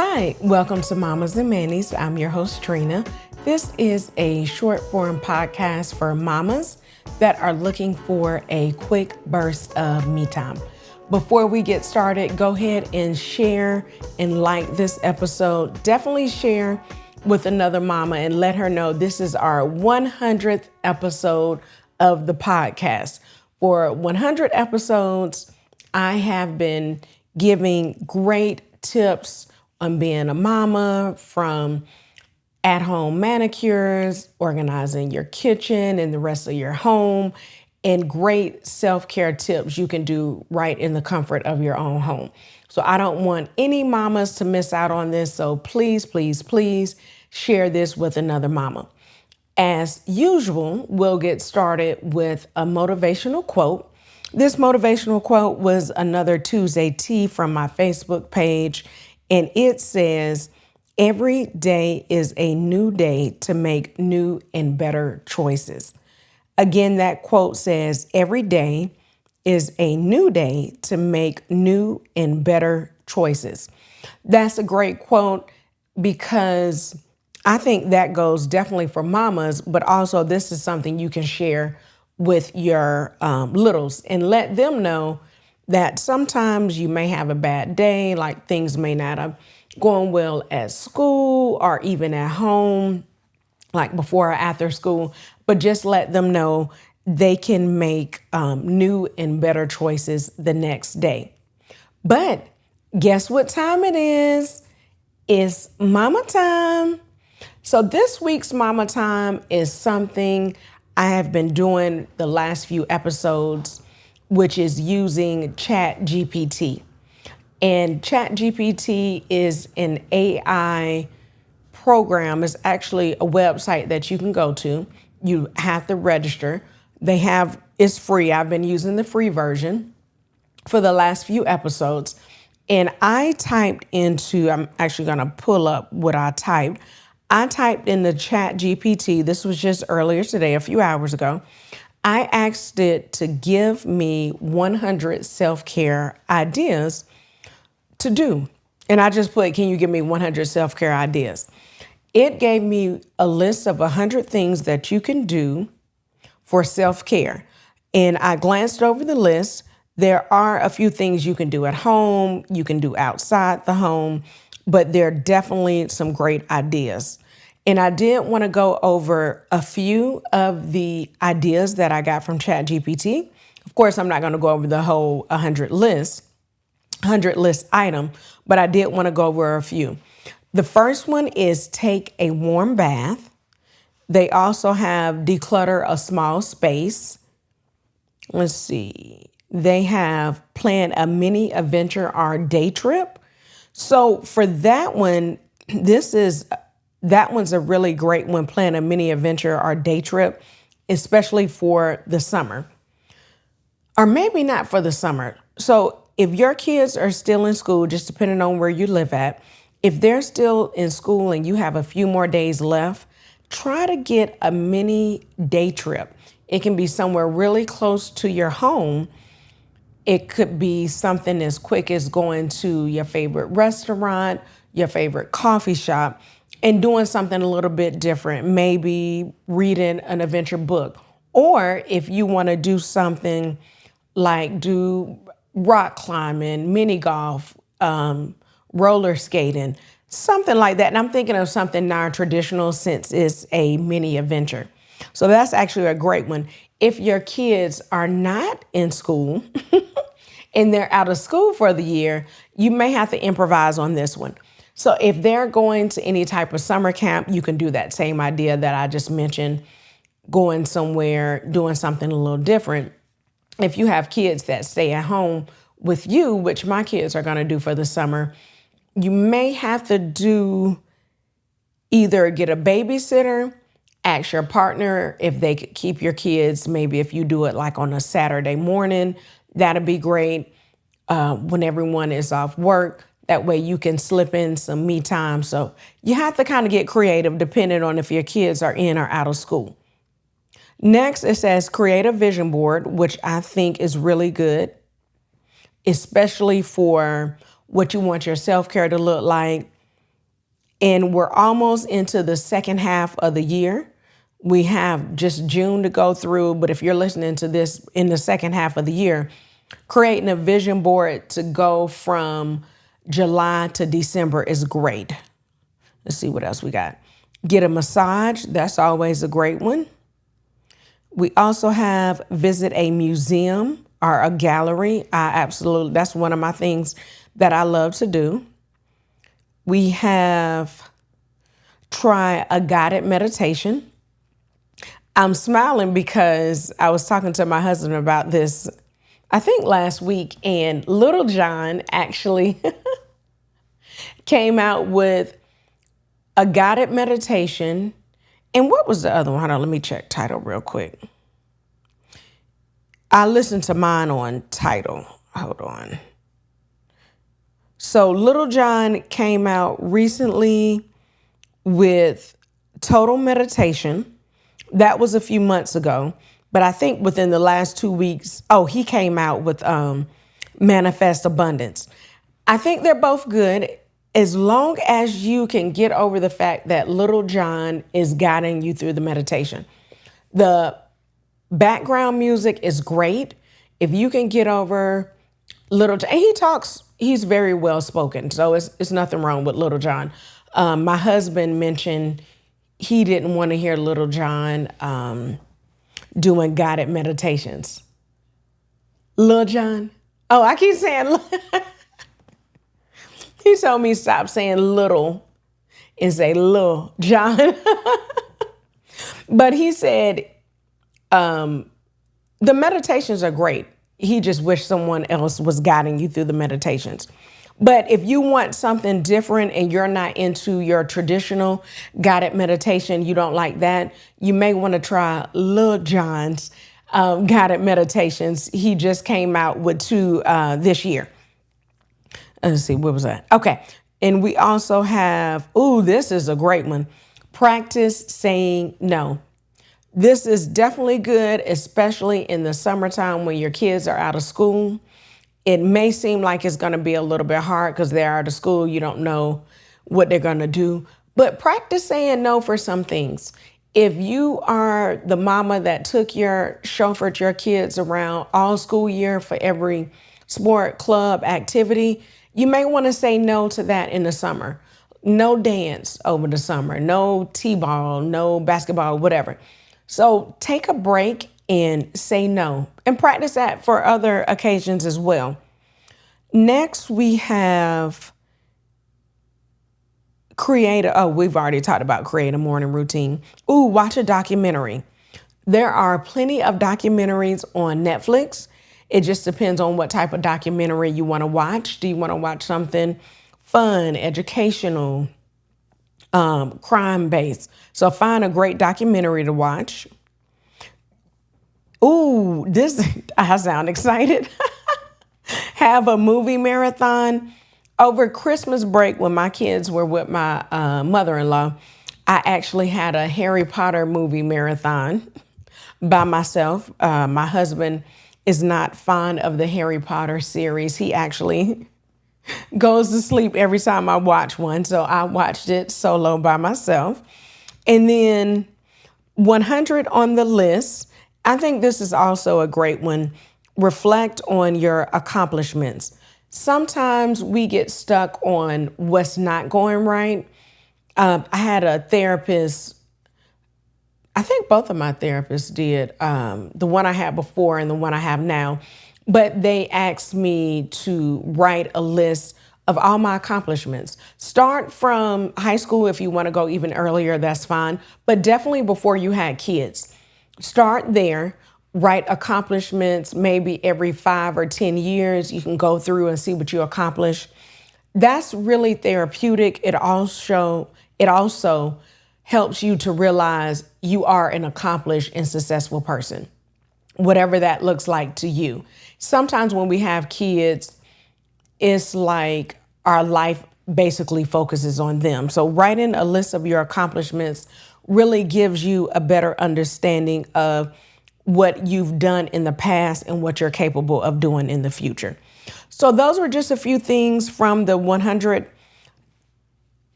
Hi, welcome to Mommas and Mannies. I'm your host, Trina. This is a short form podcast for mamas that are looking for a quick burst of me time. Before we get started, go ahead and share and like this episode. Definitely share with another mama and let her know this is our 100th episode of the podcast. For 100 episodes, I have been giving great tips on being a mama, from at-home manicures, organizing your kitchen and the rest of your home, and great self-care tips you can do right in the comfort of your own home. So I don't want any mamas to miss out on this. So please, please, please share this with another mama. As usual, we'll get started with a motivational quote. This motivational quote was another Tuesday tea from my Facebook page, and it says, "Every day is a new day to make new and better choices." Again, that quote says, "Every day is a new day to make new and better choices." That's a great quote because I think that goes definitely for mamas, but also this is something you can share with your littles and let them know that sometimes you may have a bad day, like things may not have gone well at school or even at home, like before or after school, but just let them know they can make new and better choices the next day. But guess what time it is? It's mama time. So this week's mama time is something I have been doing the last few episodes, which is using Chat GPT. And Chat GPT is an AI program. It's actually a website that you can go to. You have to register. It's free. I've been using the free version for the last few episodes. And I'm actually going to pull up what I typed. I typed in the Chat GPT. This was just earlier today, a few hours ago. I asked it to give me 100 self-care ideas to do. And I just put, can you give me 100 self-care ideas? It gave me a list of 100 things that you can do for self-care. And I glanced over the list. There are a few things you can do at home, you can do outside the home, but there are definitely some great ideas. And I did want to go over a few of the ideas that I got from ChatGPT. Of course, I'm not going to go over the whole 100 list item, but I did want to go over a few. The first one is take a warm bath. They also have declutter a small space. Let's see. They have plan a mini adventure or day trip. So for that one, that one's a really great one, plan a mini adventure or day trip, especially for the summer. Or maybe not for the summer. So if your kids are still in school, just depending on where you live at, if they're still in school and you have a few more days left, try to get a mini day trip. It can be somewhere really close to your home. It could be something as quick as going to your favorite restaurant, your favorite coffee shop, and doing something a little bit different. Maybe reading an adventure book. Or if you want to do something like do rock climbing, mini golf, roller skating, something like that. And I'm thinking of something non-traditional since it's a mini adventure. So that's actually a great one. If your kids are not in school and they're out of school for the year, you may have to improvise on this one. So if they're going to any type of summer camp, you can do that same idea that I just mentioned, going somewhere, doing something a little different. If you have kids that stay at home with you, which my kids are going to do for the summer, you may have to either get a babysitter, ask your partner if they could keep your kids. Maybe if you do it like on a Saturday morning, that'd be great when everyone is off work. That way you can slip in some me time. So you have to kind of get creative depending on if your kids are in or out of school. Next, it says create a vision board, which I think is really good, especially for what you want your self-care to look like. And we're almost into the second half of the year. We have just June to go through, but if you're listening to this in the second half of the year, creating a vision board to go from July to December is great. Let's see what else we got. Get a massage. That's always a great one. We also have visit a museum or a gallery. That's one of my things that I love to do. We have try a guided meditation. I'm smiling because I was talking to my husband about this, I think last week, and Little John actually came out with a guided meditation. And what was the other one? Hold on, let me check title real quick. I listened to mine on title. Hold on. So Little John came out recently with total meditation. That was a few months ago. But I think within the last 2 weeks, he came out with Manifest Abundance. I think they're both good as long as you can get over the fact that Little John is guiding you through the meditation. The background music is great. If you can get over Little John, and he's very well spoken, so it's nothing wrong with Little John. My husband mentioned he didn't want to hear Little John doing guided meditations. Little John. Oh, I keep saying, he told me stop saying little and say Lil John. But he said the meditations are great. He just wished someone else was guiding you through the meditations. But if you want something different and you're not into your traditional guided meditation, you don't like that, you may want to try Lil John's guided meditations. He just came out with 2 this year. Let's see, what was that? Okay. And we also have, this is a great one. Practice saying no. This is definitely good, especially in the summertime when your kids are out of school. It may seem like it's going to be a little bit hard because they're out of school. You don't know what they're going to do. But practice saying no for some things. If you are the mama that chauffeured your kids around all school year for every sport, club, activity, you may want to say no to that in the summer. No dance over the summer, no t-ball, no basketball, whatever. So take a break and say no, and practice that for other occasions as well. Next, we have we've already talked about create a morning routine. Watch a documentary. There are plenty of documentaries on Netflix. It just depends on what type of documentary you want to watch. Do you want to watch something fun, educational, crime-based? So find a great documentary to watch. I sound excited. Have a movie marathon. Over Christmas break, when my kids were with my mother-in-law, I actually had a Harry Potter movie marathon by myself. My husband is not fond of the Harry Potter series. He actually goes to sleep every time I watch one. So I watched it solo by myself. And then 100 on the list. I think this is also a great one. Reflect on your accomplishments. Sometimes we get stuck on what's not going right. I had a therapist, I think both of my therapists did, the one I had before and the one I have now, but they asked me to write a list of all my accomplishments. Start from high school. If you want to go even earlier, that's fine, but definitely before you had kids. Start there. Write accomplishments. Maybe every 5 or 10 years, you can go through and see what you accomplished. That's really therapeutic. It also helps you to realize you are an accomplished and successful person, whatever that looks like to you. Sometimes when we have kids, it's like our life basically focuses on them. So writing a list of your accomplishments really gives you a better understanding of what you've done in the past and what you're capable of doing in the future. So those were just a few things from the 100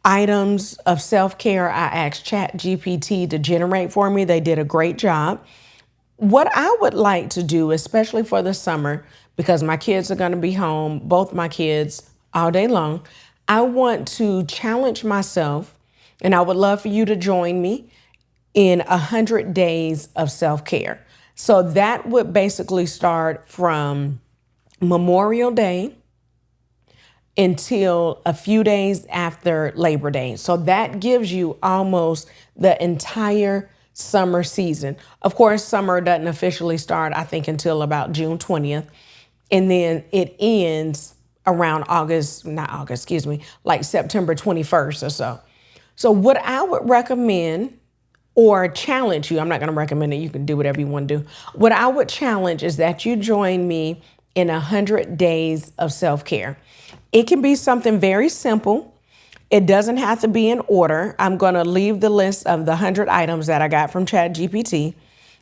items of self-care I asked ChatGPT to generate for me. They did a great job. What I would like to do, especially for the summer, because my kids are going to be home, both my kids, all day long, I want to challenge myself, and I would love for you to join me in 100 days of self-care. So that would basically start from Memorial Day until a few days after Labor Day. So that gives you almost the entire summer season. Of course, summer doesn't officially start, I think, until about June 20th. And then it ends around like September 21st or so. So what I would recommend or challenge you, I'm not going to recommend it, you can do whatever you want to do. What I would challenge is that you join me in 100 days of self-care. It can be something very simple. It doesn't have to be in order. I'm going to leave the list of the 100 items that I got from ChatGPT.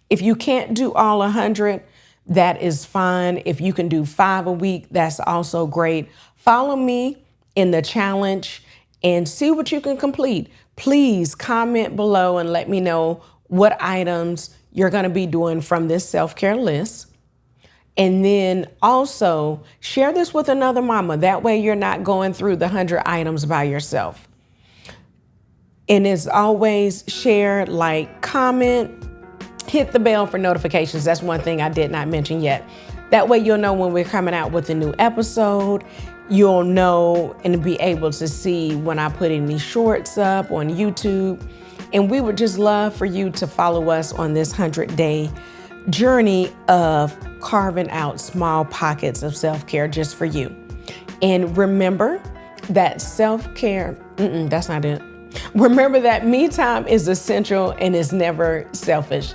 If you can't do all 100, that is fine. If you can do 5 a week, that's also great. Follow me in the challenge and see what you can complete. Please comment below and let me know what items you're going to be doing from this self-care list. And then also share this with another mama. That way you're not going through the 100 items by yourself. And as always, share, like, comment, hit the bell for notifications. That's one thing I did not mention yet. That way you'll know when we're coming out with a new episode. You'll know and be able to see when I put any shorts up on YouTube. And we would just love for you to follow us on this 100-day journey of carving out small pockets of self-care just for you. And remember that self-care, that's not it. Remember that me time is essential and is never selfish.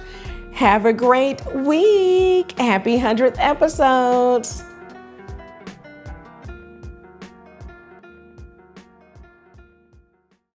Have a great week. Happy 100th episodes.